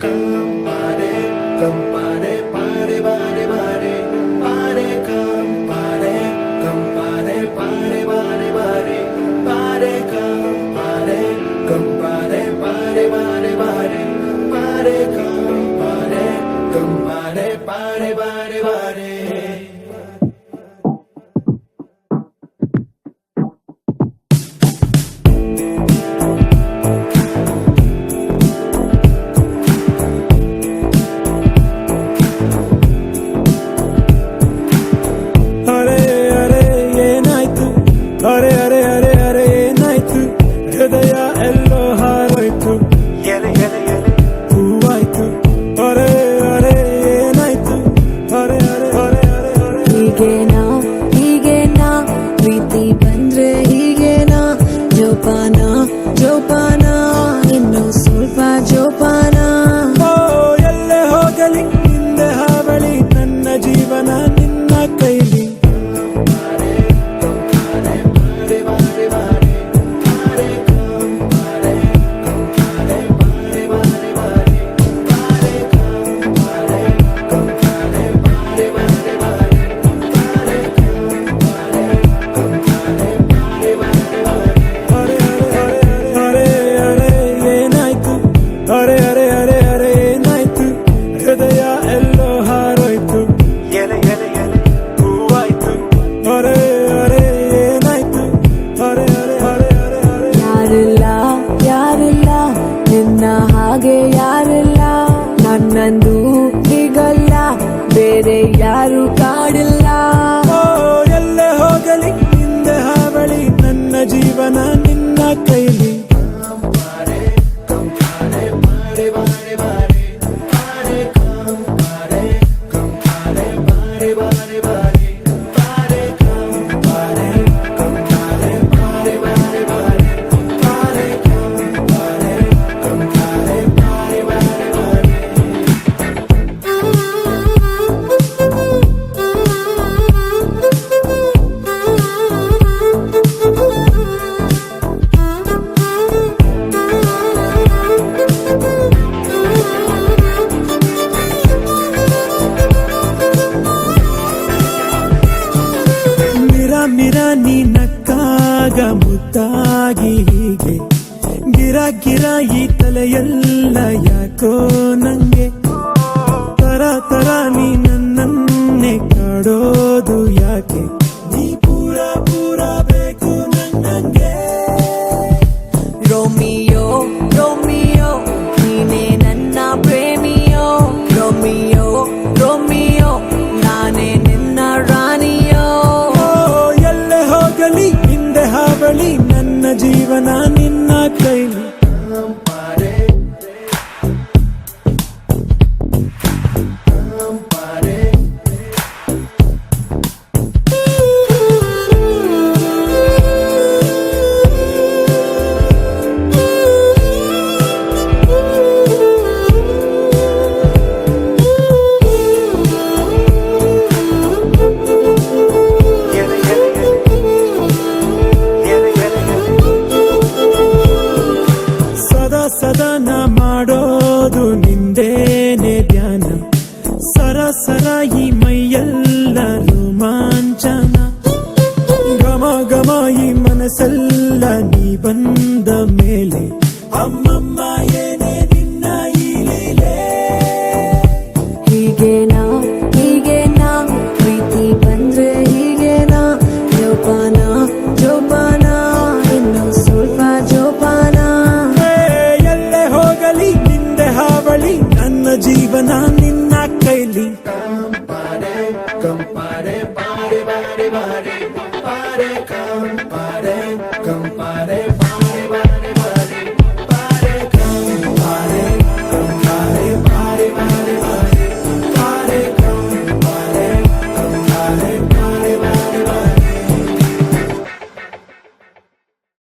Compare, compare, pare, pare, pare, pare, compare, compare, pare, pare, pare, pare, compare, compare, pare, pare, pare, pare, compare, compare, pare, pare, pare. ಅರೆ ಅರೆ ಅರೆ ಅರೆ ಏನಾಯ್ತು ಹೃದಯ ಎಲ್ಲೋ ಹಾರೋಯ್ತು ಹೂವಾಯ್ತು ಅರೆ ಅರೆ ಏನಾಯ್ತು ಅರೆ ಅರೆ ಅರೆ ಅರೆ ಅರೆ ಹೀಗೇನಾ ಪ್ರೀತಿ ಬಂದ್ರೆ ಹೀಗೇನಾ ಜೋಪಾನ ಜೋಪಾನ ಇನ್ನು ಸ್ವಲ್ಪ ಜೋಪಾನ ಓ ಎಲ್ಲೇ ಹೋಗಲಿ ಹಿಂದೆ ಹಾವಳಿ ನನ್ನ ಜೀವನ ನಿನ್ನ ಕೈಲಿ ಅರೆ ಅರೆ ಅರೆ ಅರೆ ಏನಾಯ್ತು ಹೃದಯ ಎಲ್ಲೋ ಹಾರೋಯ್ತು ಹೂವಾಯ್ತು ಅರೆ ಅರೆ ಏನಾಯ್ತು ಅರೆ ಅರೆ ಅರೆ ಅರೆ ಅರೆ ಯಾರಿಲ್ಲ ಯಾರಿಲ್ಲ ನಿನ್ನ ಹಾಗೆ ಯಾರಿಲ್ಲ ನನ್ನಂದು ಹೀಗಲ್ಲ ಬೇರೆ ಯಾರು ಕಾಡಿಲ್ಲ ಓ ಎಲ್ಲೇ ಹೋಗಲಿ ಹಿಂದೆ ಹಾವಳಿ ನನ್ನ ಜೀವನ ನಿನ್ನ ಕೈಲಿ ಮಿರ ನೀ ನಕ್ಕಾಗ ಮುದ್ದಾಗಿ ಹೀಗೆ ಗಿರ ಗಿರ ಈ ತಲೆಯೆಲ್ಲ ಯಾಕೋ ನಂಗೆ ತರ ತರ ನೀ ನನ್ನನ್ನೇ ಕಾಡೋದು ಯಾಕೆ ನೀ ಪೂರ ಪೂರ ಬೇಕು ನಂಗೆ ರೋಮಿಯೋ ರೋಮಿಯೋ ನೀನೇ ನನ್ನ ಪ್ರೇಮಿಯೋ ರೋಮಿಯೋ ರೋಮಿಯೋ ನಾನೇ ನಿನ್ನ ರಾಣಿಯೋ ಹೋಗಲಿ ಹಿಂದೆ ಹಾವಳಿ ನನ್ನ ಜೀವನ ನಿನ್ನ ಕೈಲಿ ಸದನ ಮಾಡೋದು ನಿಂದೇನೆ ಧ್ಯಾನ ಸರ ಈ ಮೈಯೆಲ್ಲ ರೋಮಾಂಚನ ಘಮ ಘಮ ಈ ಮನಸ್ಸೆಲ್ಲ ನೀ ಬಂದ ಮೇಲೆ ಅಮ್ಮಮ್ಮ ಏನೇ ನಿನ್ನ ಈ ಲೀಲೆ ಹೀಗೇನಾ ಪ್ರೀತಿ ಬಂದ್ರೆ ಹೀಗೇನಾ ಜೋಪಾನ ಜೋಪಾನ ಇನ್ನು ಸ್ವಲ್ಪ ಜೋಪಾನ ನಿಂದೆ ಹಾವಳಿ ನನ್ನ ಜೀವನ ನಿನ್ನ ಕೈಲಿ Compare, compare,